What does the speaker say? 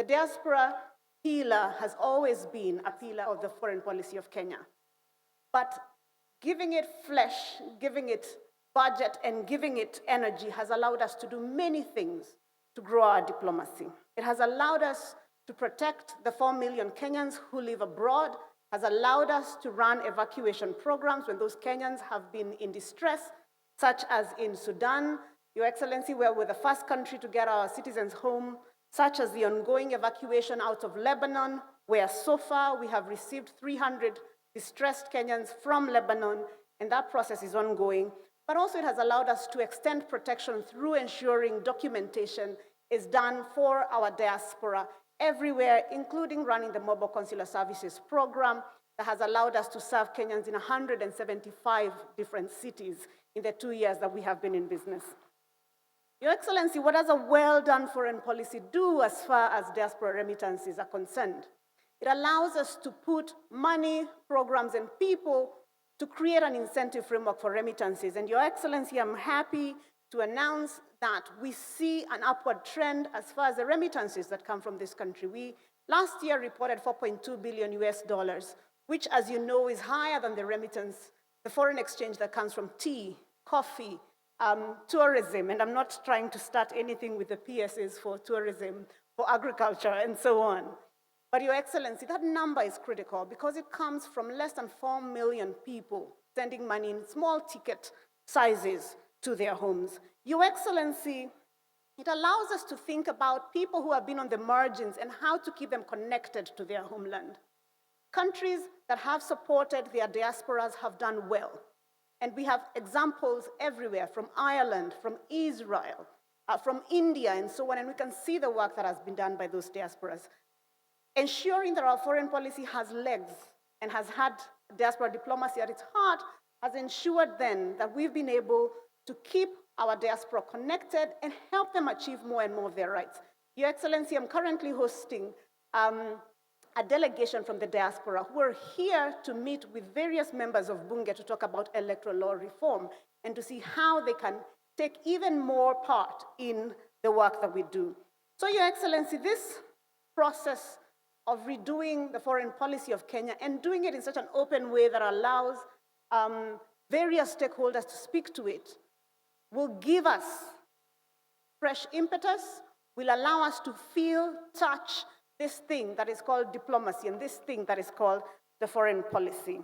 The diaspora pillar has always been a pillar of the foreign policy of Kenya. But giving it flesh, giving it budget, and giving it energy has allowed us to do many things to grow our diplomacy. It has allowed us to protect the 4 million Kenyans who live abroad, has allowed us to run evacuation programs when those Kenyans have been in distress, such as in Sudan, Your Excellency, where we're the first country to get our citizens home, such as the ongoing evacuation out of Lebanon, where so far we have received 300 distressed Kenyans from Lebanon, and that process is ongoing. But also it has allowed us to extend protection through ensuring documentation is done for our diaspora everywhere, including running the Mobile Consular Services program that has allowed us to serve Kenyans in 175 different cities in the 2 years that we have been in business. Your Excellency, what does a well-done foreign policy do as far as diaspora remittances are concerned? It allows us to put money, programs, and people to create an incentive framework for remittances. And Your Excellency, I'm happy to announce that we see an upward trend as far as the remittances that come from this country. We last year reported $4.2 billion US, which, as you know, is higher than the remittance, the foreign exchange that comes from tea, coffee, tourism, and I'm not trying to start anything with the PSAs for tourism, for agriculture, and so on. But Your Excellency, that number is critical because it comes from less than 4 million people sending money in small ticket sizes to their homes. Your Excellency, it allows us to think about people who have been on the margins and how to keep them connected to their homeland. Countries that have supported their diasporas have done well. And we have examples everywhere, from Ireland, from Israel, from India, and so on, and we can see the work that has been done by those diasporas. Ensuring that our foreign policy has legs and has had diaspora diplomacy at its heart has ensured then that we've been able to keep our diaspora connected and help them achieve more and more of their rights. Your Excellency, I'm currently hosting a delegation from the diaspora who are here to meet with various members of Bunge to talk about electoral law reform and to see how they can take even more part in the work that we do. So, Your Excellency, this process of redoing the foreign policy of Kenya and doing it in such an open way that allows various stakeholders to speak to it will give us fresh impetus, will allow us to feel, touch this thing that is called diplomacy and this thing that is called the foreign policy.